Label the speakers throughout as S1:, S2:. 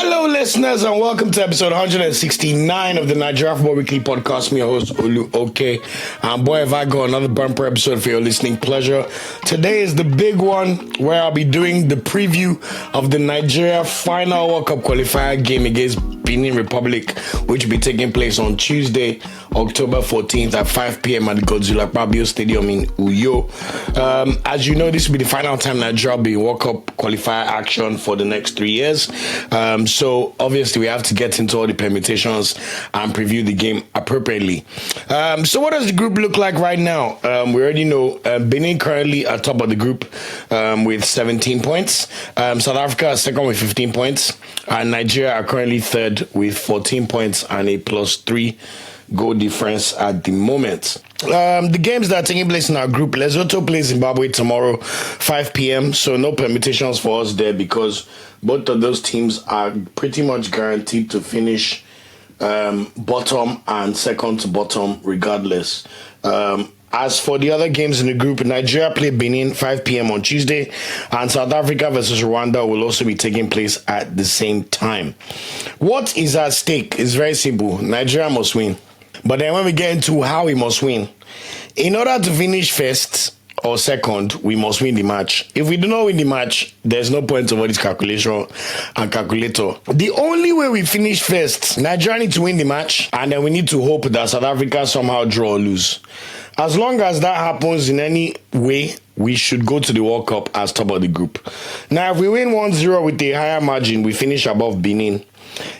S1: Hello, listeners, and welcome to episode 169 of the Nigeria Football Weekly podcast. Me, your host, Olu Okay. And boy, have I got another bumper episode for your listening pleasure. Today is the big one where I'll be doing the preview of the Nigeria final World Cup qualifier game against Benin Republic, which will be taking place on Tuesday, October 14th at 5 p.m. at the Godzilla Babio Stadium in Uyo. As you know, this will be the final time Nigeria will be in World Cup qualifier action for the next 3 years. So obviously we have to get into all the permutations and preview the game appropriately. So what does the group look like right now? We already know Benin currently at top of the group with 17 points. South Africa is second with 15 points. And Nigeria are currently third with 14 points and a +3 goal difference at the moment. The games that are taking place in our group: Lesotho plays Zimbabwe tomorrow, 5 p.m. So no permutations for us there because both of those teams are pretty much guaranteed to finish bottom and second to bottom regardless. As for the other games in the group, Nigeria play Benin 5 p.m. on Tuesday, and South Africa versus Rwanda will also be taking place at the same time. What is at stake is very simple. Nigeria must win. But then when we get into how we must win, in order to finish first or second, we must win the match. If we do not win the match, there's no point of all this calculation and calculator. The only way we finish first, Nigeria need to win the match, and then we need to hope that South Africa somehow draw or lose. As long as that happens in any way, we should go to the World Cup as top of the group. Now, if we win 1-0 with a higher margin, we finish above Benin.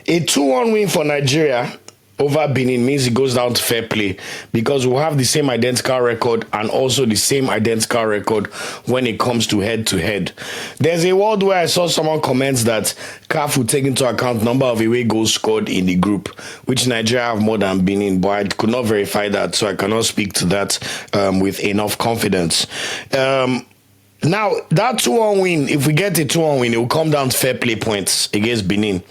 S1: A 2-1 win for Nigeria over Benin means it goes down to fair play because we'll have the same identical record and also the same identical record when it comes to head-to-head. There's a world where I saw someone comment that CAF will take into account number of away goals scored in the group, which Nigeria have more than Benin, but I could not verify that, so I cannot speak to that with enough confidence. Now, that 2-1 win, if we get a 2-1 win, it will come down to fair play points against Benin.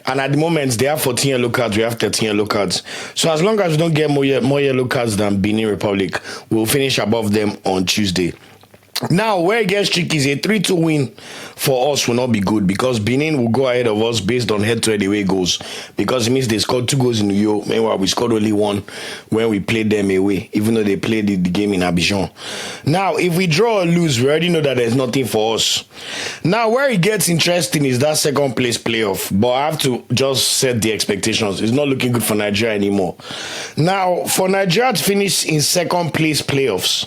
S1: And at the moment, they have 14 yellow cards, we have 13 yellow cards. So as long as we don't get more yellow cards than Benin Republic, we'll finish above them on Tuesday. Now, where it gets tricky is a 3-2 win for us will not be good because Benin will go ahead of us based on head-to-head away goals because it means they scored 2 goals in Uyo. Meanwhile, we scored only 1 when we played them away, even though they played the game in Abidjan. Now, if we draw or lose, we already know that there's nothing for us. Now, where it gets interesting is that second place playoff, but I have to just set the expectations. It's not looking good for Nigeria anymore. Now, for Nigeria to finish in second place playoffs,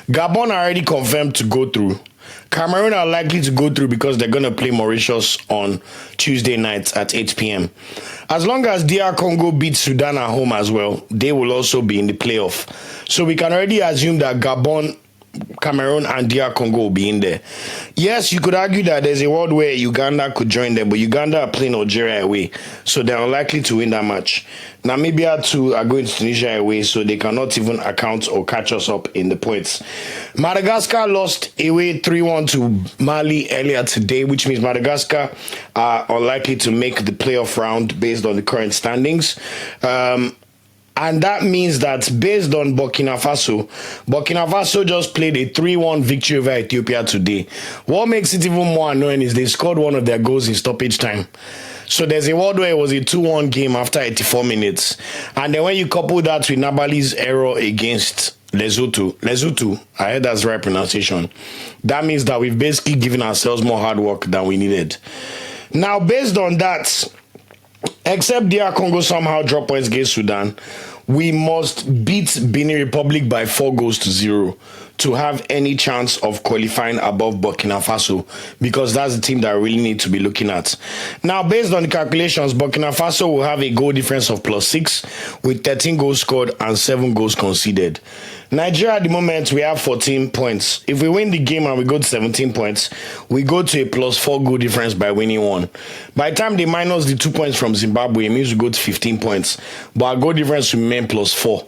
S1: Gabon are already confirmed to go through. Cameroon are likely to go through because they're going to play Mauritius on Tuesday night at 8 p.m. As long as DR Congo beats Sudan at home as well, they will also be in the playoff. So we can already assume that Gabon, Cameroon and DR Congo will be in there. Yes, you could argue that there's a world where Uganda could join them, but Uganda are playing Algeria away, so they're unlikely to win that match. Namibia too are going to Tunisia away, so they cannot even account or catch us up in the points. Madagascar lost away 3-1 to Mali earlier today, which means Madagascar are unlikely to make the playoff round based on the current standings. And that means that based on Burkina Faso just played a 3-1 victory over Ethiopia today. What makes it even more annoying is they scored one of their goals in stoppage time. So there's a world where it was a 2-1 game after 84 minutes. And then when you couple that with Nabali's error against Lesotho, I heard that's the right pronunciation. That means that we've basically given ourselves more hard work than we needed. Now, based on that, except DR Congo somehow drop points against Sudan, we must beat Benin Republic by 4-0 to have any chance of qualifying above Burkina Faso, because that's the team that I really need to be looking at. Now, based on the calculations, Burkina Faso will have a goal difference of +6 with 13 goals scored and 7 goals conceded. Nigeria at the moment, we have 14 points. If we win the game and we go to 17 points, we go to a +4 goal difference by winning 1. By the time they minus the 2 points from Zimbabwe, it means we go to 15 points. But our goal difference will remain +4.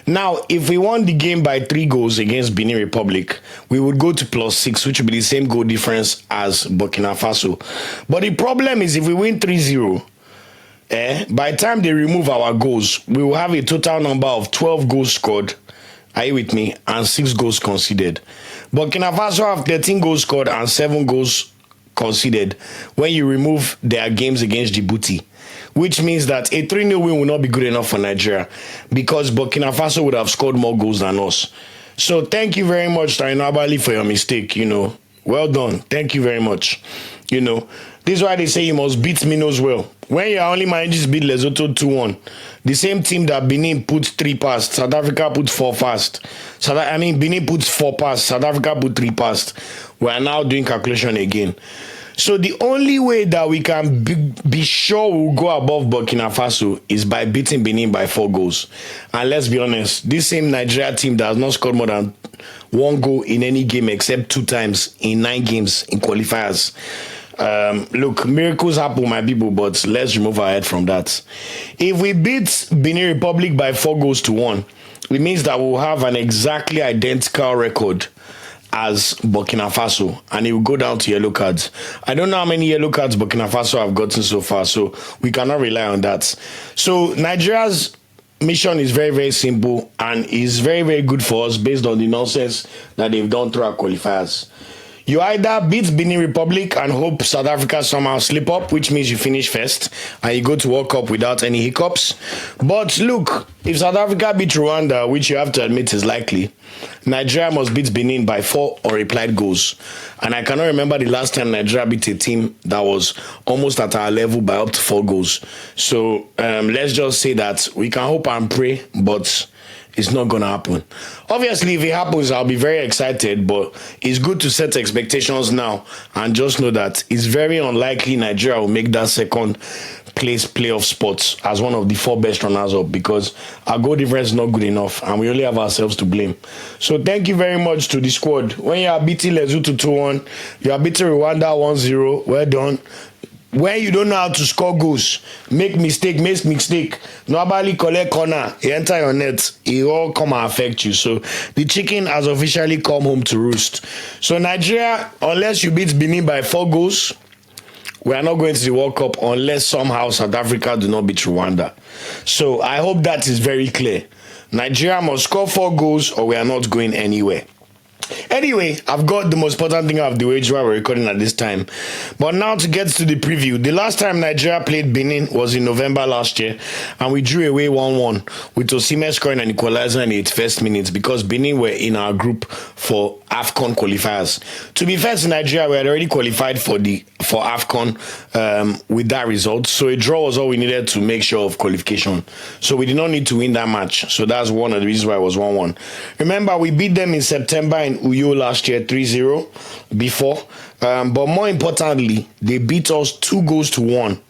S1: Now, if we won the game by 3 goals against Benin Republic, we would go to +6, which would be the same goal difference as Burkina Faso. But the problem is if we win 3-0, by the time they remove our goals, we will have a total number of 12 goals scored. Are you with me? And 6 goals conceded. Burkina Faso have 13 goals scored and 7 goals conceded when you remove their games against Djibouti, which means that a 3-0 win will not be good enough for Nigeria because Burkina Faso would have scored more goals than us. So thank you very much, Taino Abali, for your mistake, Well done. Thank you very much. This is why they say you must beat Minos well. When you only managed to beat Lesotho 2-1, the same team that Benin put 3 past, South Africa put 4 past. Benin put 4 past, South Africa put 3 past. We are now doing calculation again. So the only way that we can be sure we'll go above Burkina Faso is by beating Benin by 4 goals. And let's be honest, this same Nigeria team that has not scored more than 1 goal in any game except 2 times in 9 games in qualifiers. Look, miracles happen, my people, but let's remove our head from that. If we beat Benin Republic by 4 goals to 1, it means that we'll have an exactly identical record as Burkina Faso, and it will go down to yellow cards. I don't know how many yellow cards Burkina Faso have gotten so far, so we cannot rely on that. So Nigeria's mission is very, very simple and is very, very good for us based on the nonsense that they've done through our qualifiers. You either beat Benin Republic and hope South Africa somehow slip up, which means you finish first and you go to World Cup without any hiccups. But look, if South Africa beat Rwanda, which you have to admit is likely, Nigeria must beat Benin by 4 unreplied goals. And I cannot remember the last time Nigeria beat a team that was almost at our level by up to 4 goals. So let's just say that we can hope and pray, but it's not going to happen. Obviously, if it happens, I'll be very excited, but it's good to set expectations now and just know that it's very unlikely Nigeria will make that second place playoff spots as one of the 4 best runners up because our goal difference is not good enough and we only have ourselves to blame. So thank you very much to the squad. When you are beating Lesotho 2-1, you are beating Rwanda 1-0, well done. When you don't know how to score goals, make mistake, nobody collect corner, you enter your net, it all come and affect you. So the chicken has officially come home to roost. So Nigeria, unless you beat Benin by 4 goals, we are not going to the World Cup unless somehow South Africa do not beat Rwanda. So I hope that is very clear. Nigeria must score 4 goals or we are not going anywhere. Anyway, I've got the most important thing out of the way while we're recording at this time. But now to get to the preview. The last time Nigeria played Benin was in November last year, and we drew away 1-1 with Osimhen scoring an equalizer in the 81st minute because Benin were in our group for AFCON qualifiers. To be fair to Nigeria, we had already qualified for AFCON with that result, so a draw was all we needed to make sure of qualification. So we did not need to win that match. So that's one of the reasons why it was 1-1. Remember, we beat them in September in Uyo last year 3-0 before, but more importantly, they beat us 2 goals to 1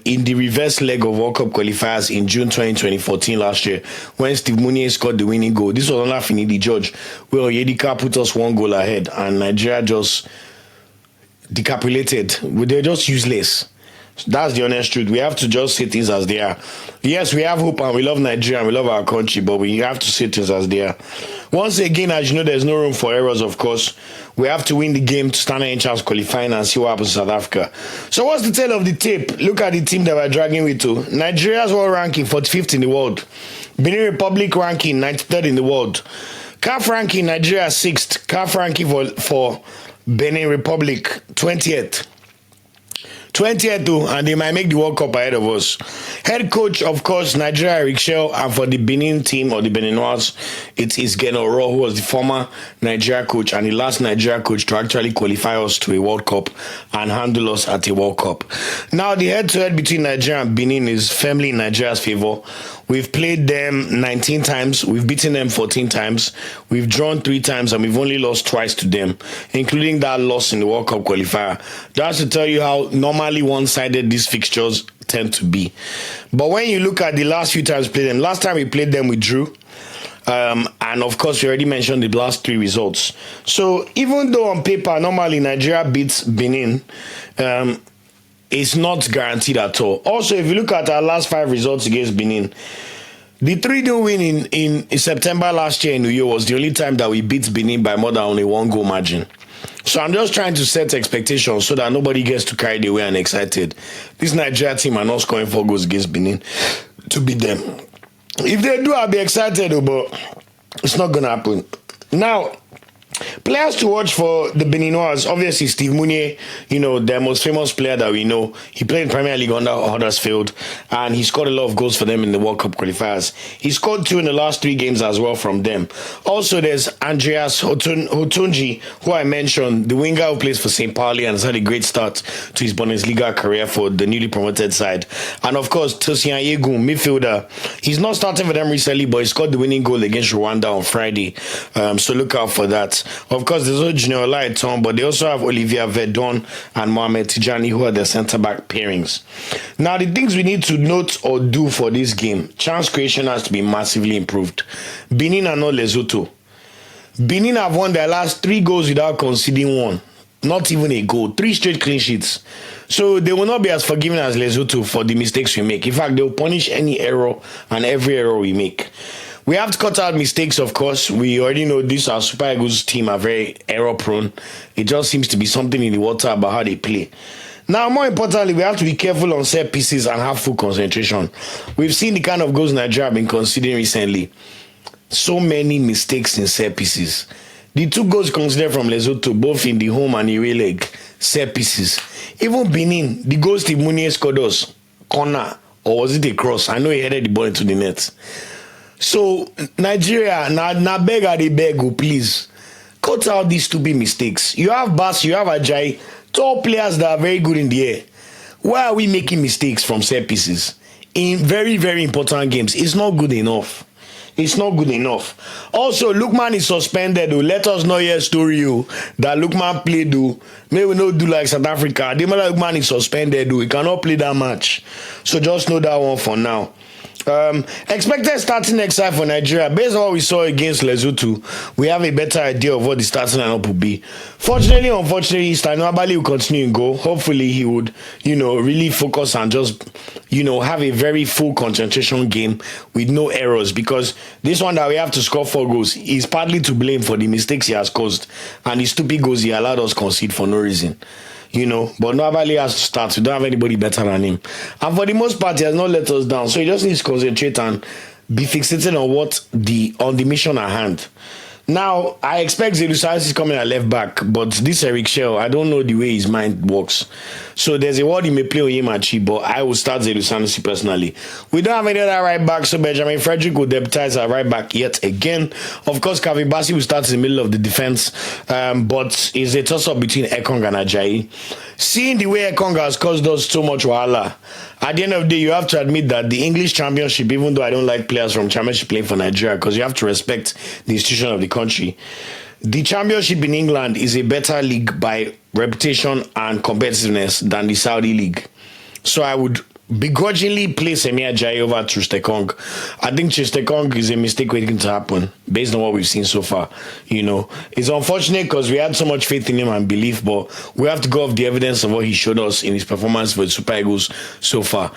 S1: in the reverse leg of World Cup qualifiers in June 2014 last year when Steve Mounier scored the winning goal. This was under Finidi George, where Oyedika put us 1 goal ahead and Nigeria just decapitated. They're just useless. That's the honest truth. We have to just say things as they are. Yes, we have hope and we love Nigeria and we love our country, but we have to say things as they are. Once again, as you know, there's no room for errors, of course. We have to win the game to stand any chance qualifying and see what happens in South Africa. So what's the tail of the tape? Look at the team that we're dragging with too. Nigeria's world ranking 45th in the world. Benin Republic ranking 93rd in the world. CAF ranking Nigeria 6th. CAF ranking for Benin Republic 20th. 20th though, and they might make the World Cup ahead of us. Head coach, of course, Nigeria Eric Shell, and for the Benin team or the Beninois, it is Geno Ro, who was the former Nigeria coach and the last Nigeria coach to actually qualify us to a World Cup and handle us at a World Cup. Now, the head-to-head between Nigeria and Benin is firmly in Nigeria's favor. We've played them 19 times, we've beaten them 14 times, we've drawn 3 times, and we've only lost twice to them, including that loss in the World Cup qualifier. That's to tell you how normally one-sided these fixtures tend to be. But when you look at the last few times we played them, last time we played them we drew, and of course we already mentioned the last 3 results. So even though on paper normally Nigeria beats Benin, it's not guaranteed at all. Also, if you look at our last 5 results against Benin, the 3-0 win in September last year in Uyo was the only time that we beat Benin by more than only 1 goal margin. So I'm just trying to set expectations so that nobody gets too carried away and excited. This Nigeria team are not scoring 4 goals against Benin to beat them. If they do, I'll be excited, but it's not going to happen. Now, Players to watch for the Beninois, obviously Steve Mounier, their most famous player that we know. He played in Premier League under Huddersfield, and he scored a lot of goals for them in the World Cup qualifiers. He scored 2 in the last 3 games as well from them. Also, there's Andreas Hotunji, who I mentioned, the winger who plays for St. Pauli and has had a great start to his Bundesliga career for the newly promoted side. And of course, Tosin Ayegun, midfielder. He's not starting for them recently, but he scored the winning goal against Rwanda on Friday. So look out for that. Of course, there's also Junior Laiton, but they also have Olivier Verdon and Mohamed Tijani, who are the centre-back pairings. Now, the things we need to note or do for this game, chance creation has to be massively improved. Benin are not Lesotho. Benin have won their last 3 goals without conceding one. Not even a goal. 3 straight clean sheets. So they will not be as forgiving as Lesotho for the mistakes we make. In fact, they will punish any error and every error we make. We have to cut out mistakes, of course. We already know this, our Super Eagles team are very error-prone. It just seems to be something in the water about how they play. Now, more importantly, we have to be careful on set pieces and have full concentration. We've seen the kind of goals Nigeria have been conceding recently. So many mistakes in set pieces. The 2 goals considered from Lesotho, both in the home and away leg, set pieces. Even Benin, the goal Steve Mounier scored us, corner, or was it a cross? I know he headed the ball into the net. So, Nigeria, na beg or they beg, please. Cut out these stupid mistakes. You have Bass, you have Ajayi, top players that are very good in the air. Why are we making mistakes from set pieces? In very, very important games, it's not good enough. It's not good enough. Also, Lookman is suspended. Let us know your story that Lookman played. Maybe we not do like South Africa. The Lookman is suspended. He cannot play that match. So just know that one for now. Expected starting next side for Nigeria. Based on what we saw against Lesotho, we have a better idea of what the starting lineup will be. Fortunately, unfortunately, Stano Abali will continue and go. Hopefully, he would, really focus and just, have a very full concentration game with no errors, because this one that we have to score 4 goals is partly to blame for the mistakes he has caused and the stupid goals he allowed us concede for no reason. But nobody has to start. We don't have anybody better than him. And for the most part, he has not let us down. So he just needs to concentrate and be fixated on the mission at hand. Now, I expect Zelusans is coming at left back, but this Eric Shell, I don't know the way his mind works. So there's a word he may play on Yemachi, but I will start Zelusans personally. We don't have any other right back, so Benjamin Frederick will deputize our right back yet again. Of course, Kevin Bassi will start in the middle of the defense, but it's a toss-up between Ekong and Ajayi. Seeing the way Ekong has caused us so much wahala, at the end of the day, you have to admit that the English Championship, even though I don't like players from Championship playing for Nigeria, because you have to respect the institution of the country, the Championship in England is a better league by reputation and competitiveness than the Saudi League. So I would begrudgingly place Emir Ajayi over Trustekong. I think Trustekong is a mistake waiting to happen based on what we've seen so far. It's unfortunate because we had so much faith in him and belief, but we have to go off the evidence of what he showed us in his performance for the Super Eagles so far.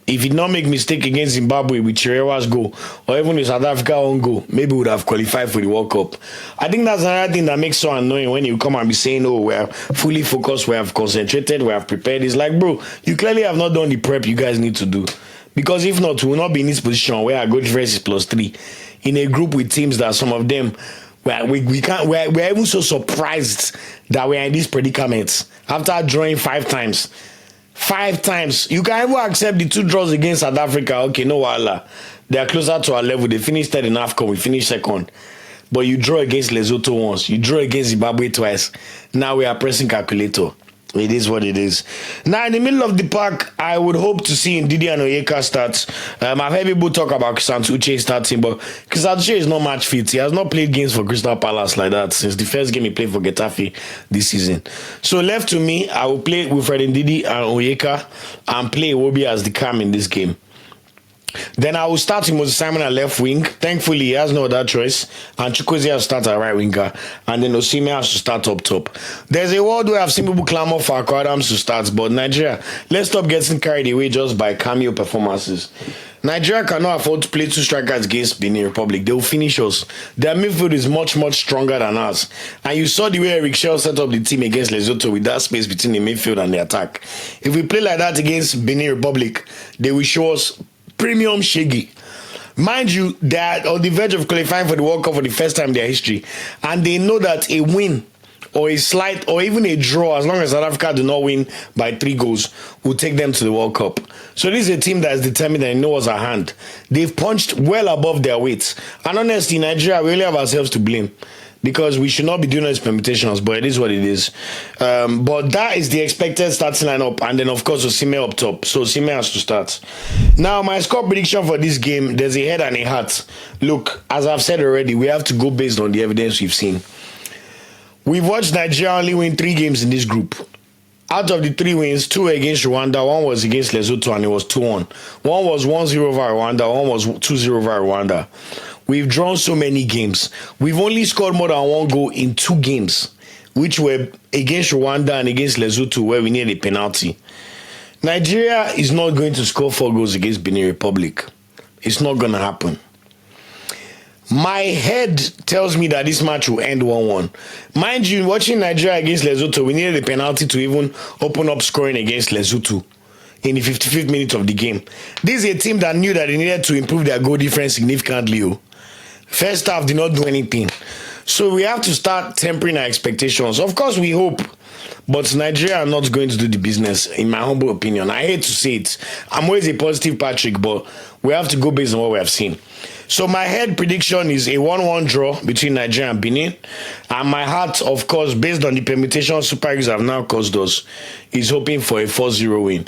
S1: If he did not make mistake against Zimbabwe with Chirewa's goal, or even with South Africa own goal, maybe we would have qualified for the World Cup. I think that's another thing that makes so annoying when you come and be saying, we're fully focused, we have concentrated, we have prepared. It's like, bro, you clearly have not done the prep you guys need to do. Because if not, we will not be in this position where our goal difference is +3 in a group with teams that some of them, we're even so surprised that we're in these predicaments after drawing 5 times. 5 times. You can even accept the 2 draws against South Africa. Okay, no wahala. They are closer to our level. They finished third in AFCON. We finished second. But you draw against Lesotho once. You draw against Zimbabwe twice. Now we are pressing calculator. It is what it is. Now, in the middle of the pack, I would hope to see Ndidi and Onyeka start. I've heard people talk about Christian Uche starting, but Christian Uche is not match fit. He has not played games for Crystal Palace like that since the first game he played for Getafe this season. So, left to me, I will play Wilfred Ndidi and Onyeka and play Iwobi as the cam in this game. Then I will start with Moses Simon at left wing. Thankfully, he has no other choice. And Chukwueze has to start at right winger. And then Osimhen has to start up top. There's a world where I've seen people clamor for Akwa Adams to start. But Nigeria, let's stop getting carried away just by cameo performances. Nigeria cannot afford to play 2 strikers against Benin Republic. They will finish us. Their midfield is much, much stronger than us. And you saw the way Eric Shell set up the team against Lesotho with that space between the midfield and the attack. If we play like that against Benin Republic, they will show us premium shaggy. Mind you, they are on the verge of qualifying for the World Cup for the first time in their history, and they know that a win or a slight or even a draw, as long as South Africa do not win by 3 goals, will take them to the World Cup. So this is a team that is determined and knows what's at hand. They've punched well above their weight. And honestly, Nigeria, we really have ourselves to blame, because we should not be doing those permutations, but it is what it is. But that is the expected starting lineup, and then of course Osimhen up top. So Osimhen has to start. Now, my score prediction for this game, there's a head and a heart. Look, as I've said already, we have to go based on the evidence we've seen. We've watched Nigeria only win 3 games in this group. Out of the 3 wins, 2 were against Rwanda, 1 was against Lesotho, and it was 2-1. 1 was 1-0 over Rwanda, 1 was 2-0 over Rwanda. We've drawn so many games. We've only scored more than 1 goal in 2 games, which were against Rwanda and against Lesotho, where we needed a penalty. Nigeria is not going to score 4 goals against Benin Republic. It's not going to happen. My head tells me that this match will end 1-1. Mind you, watching Nigeria against Lesotho, we needed a penalty to even open up scoring against Lesotho in the 55th minute of the game. This is a team that knew that they needed to improve their goal difference significantly. First half did not do anything. So we have to start tempering our expectations. Of course, we hope, but Nigeria are not going to do the business, in my humble opinion. I hate to say it. I'm always a positive Patrick, but we have to go based on what we have seen. So my head prediction is a 1-1 draw between Nigeria and Benin. And my heart, of course, based on the permutation Super Eagles have now caused us, is hoping for a 4-0 win.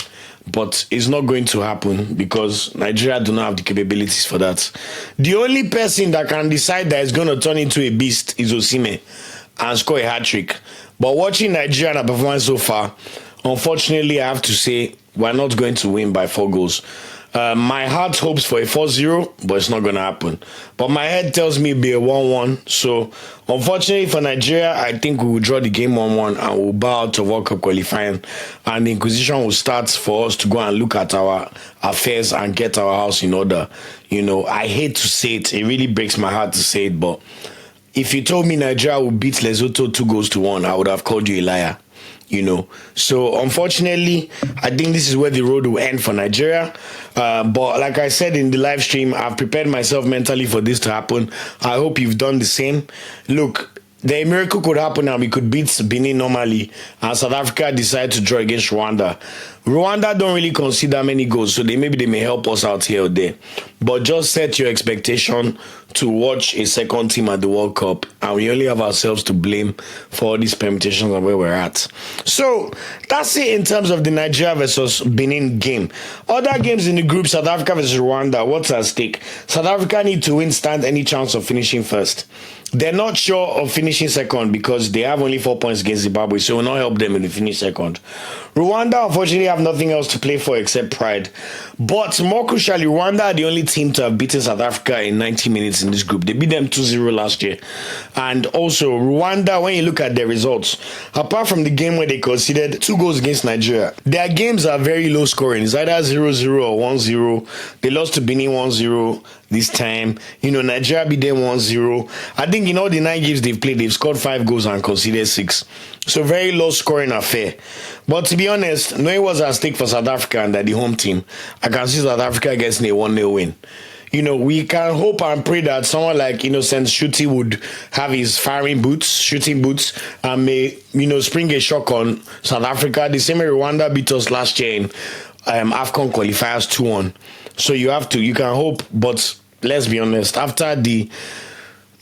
S1: But it's not going to happen because Nigeria do not have the capabilities for that. The only person that can decide that is going to turn into a beast is Osimhen and score a hat-trick. But watching Nigeria and our performance so far, unfortunately, I have to say we're not going to win by 4 goals. My heart hopes for a 4-0, but it's not going to happen. But my head tells me it'll be a 1-1. So, unfortunately for Nigeria, I think we will draw the game 1-1 and we'll bow out of World Cup qualifying. And the Inquisition will start for us to go and look at our affairs and get our house in order. You know, I hate to say it. It really breaks my heart to say it. But if you told me Nigeria would beat Lesotho 2-1, I would have called you a liar. You know, so unfortunately, I think this is where the road will end for Nigeria. But like I said in the live stream, I've prepared myself mentally for this to happen. I hope you've done the same. Look, the miracle could happen and we could beat Benin normally, and South Africa decide to draw against Rwanda. Rwanda don't really concede that many goals, so maybe they may help us out here or there. But just set your expectation to watch a second team at the World Cup, and we only have ourselves to blame for all these permutations and where we're at. So that's it in terms of the Nigeria versus Benin game. Other games in the group, South Africa versus Rwanda, what's at stake? South Africa need to win, stand any chance of finishing first. They're not sure of finishing second because they have only 4 points against Zimbabwe, so it will not help them if they finish second. Rwanda, unfortunately, have nothing else to play for except pride. But more crucially, Rwanda are the only team to have beaten South Africa in 90 minutes in this group. They beat them 2-0 last year. And also, Rwanda, when you look at their results, apart from the game where they conceded 2 goals against Nigeria, their games are very low scoring. It's either 0-0 or 1-0. They lost to Benin 1-0 this time. You know, Nigeria beat them 1-0. I think in all the 9 games they've played, they've scored 5 goals and conceded 6. So very low scoring affair. But to be honest, knowing what's at stake for South Africa and that the home team, I can see South Africa getting a 1-0 win. You know, we can hope and pray that someone like Innocent Shuti would have his shooting boots, and may, spring a shock on South Africa. The same way Rwanda beat us last year in AFCON qualifiers 2-1. So you can hope, but let's be honest, after the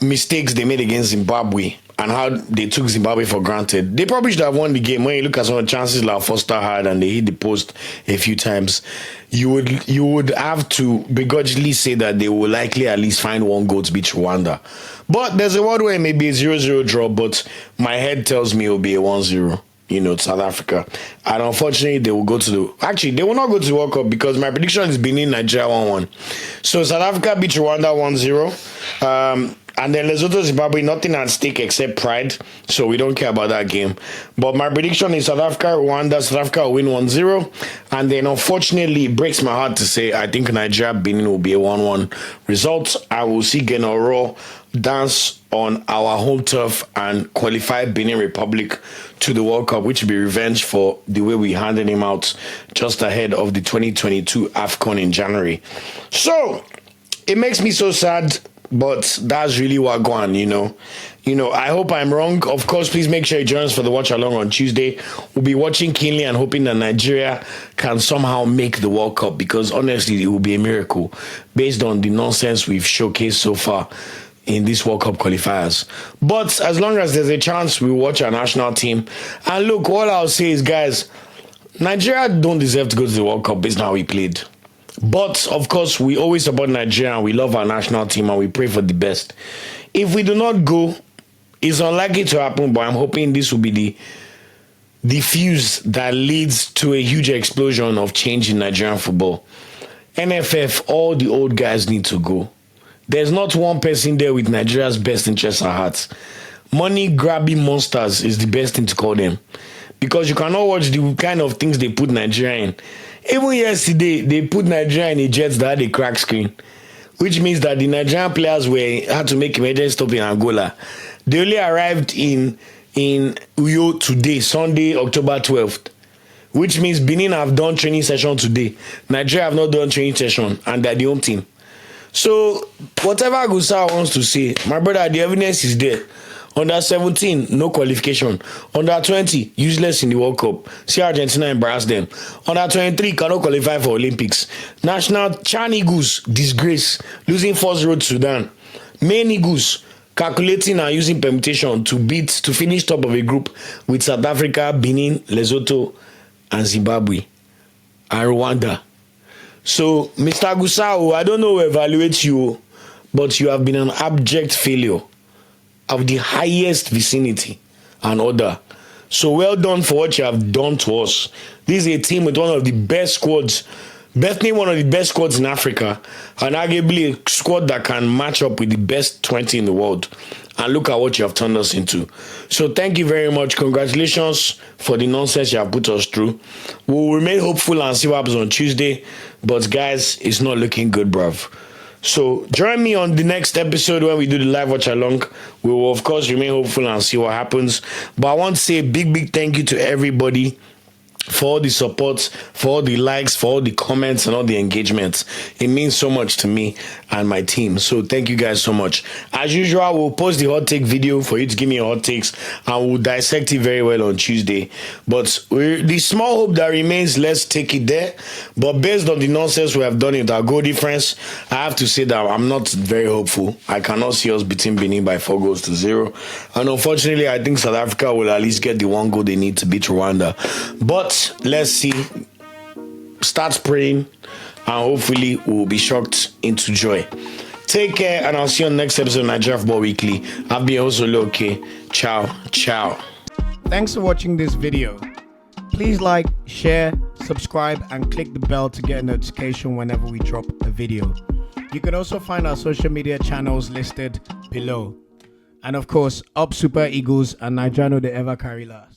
S1: mistakes they made against Zimbabwe and how they took Zimbabwe for granted, they probably should have won the game. When you look at some of the chances like Foster had and they hit the post a few times, you would have to begrudgingly say that they will likely at least find 1 goal to beat Rwanda. But there's a world where it may be a 0-0 draw, but my head tells me it will be a 1-0. South Africa. And unfortunately, they will not go to the World Cup because my prediction is Benin, Nigeria 1-1. So South Africa beat Rwanda 1-0. And then Lesotho, Zimbabwe, nothing at stake except pride. So we don't care about that game. But my prediction is South Africa, Rwanda. South Africa will win 1-0. And then unfortunately, it breaks my heart to say I think Nigeria, Benin will be a 1-1 result. I will see Genoro dance on our home turf and qualify Benin Republic to the World Cup, which will be revenge for the way we handed him out just ahead of the 2022 AFCON in January. So it makes me so sad, but that's really what going on, I hope I'm wrong. Of course, please make sure you join us for the watch along on Tuesday. We'll be watching keenly and hoping that Nigeria can somehow make the World Cup, because honestly, it will be a miracle based on the nonsense we've showcased so far in these World Cup qualifiers. But as long as there's a chance, we'll watch our national team. And look, all I'll say is, guys, Nigeria don't deserve to go to the World Cup based on how we played. But, of course, we always support Nigeria and we love our national team and we pray for the best. If we do not go, it's unlikely to happen, but I'm hoping this will be the fuse that leads to a huge explosion of change in Nigerian football. NFF, all the old guys need to go. There's not one person there with Nigeria's best interests at heart. Money-grabbing monsters is the best thing to call them. Because you cannot watch the kind of things they put Nigeria in. Even yesterday, they put Nigeria in a jet that had a crack screen, which means that the Nigerian players had to make emergency stop in Angola. They only arrived in Uyo today, Sunday, October 12th, which means Benin have done training session today. Nigeria have not done training session, and they're the home team. So, whatever Gusa wants to say, my brother, the evidence is there. Under 17, no qualification. Under 20, useless in the World Cup. See Argentina embarrass them. Under 23, cannot qualify for Olympics. National Chan Eagles, disgrace, losing 4-0 to Sudan. Main Eagles, calculating and using permutation to finish top of a group with South Africa, Benin, Lesotho, and Zimbabwe, and Rwanda. So, Mr. Gusau, I don't know who evaluates you, but you have been an abject failure of the highest vicinity and order. So well done for what you have done to us. This is a team with one of the best squads, definitely one of the best squads in Africa, and arguably a squad that can match up with the best 20 in the world. And look at what you have turned us into. So thank you very much. Congratulations for the nonsense you have put us through. We'll remain hopeful and see what happens on Tuesday. But guys, it's not looking good, bruv. So join me on the next episode when we do the live watch along. We will of course remain hopeful and see what happens. But I want to say a big thank you to everybody for all the support, for all the likes, for all the comments and all the engagements. It means so much to me and my team. So thank you guys so much. As usual, we'll post the hot take video for you to give me your hot takes, and we'll dissect it very well on Tuesday. But the small hope that remains, let's take it there. But based on the nonsense we have done with our goal difference, I have to say that I'm not very hopeful. I cannot see us beating Benin by 4-0. And unfortunately, I think South Africa will at least get the one goal they need to beat Rwanda. But let's see. Start praying, and hopefully we'll be shocked into joy. Take care, and I'll see you on the next episode of Nigeria Football Weekly. I've been also okay. Ciao.
S2: Thanks for watching this video. Please like, share, subscribe, and click the bell to get a notification whenever we drop a video. You can also find our social media channels listed below. And of course, up Super Eagles and Nigeria no dey ever carry last.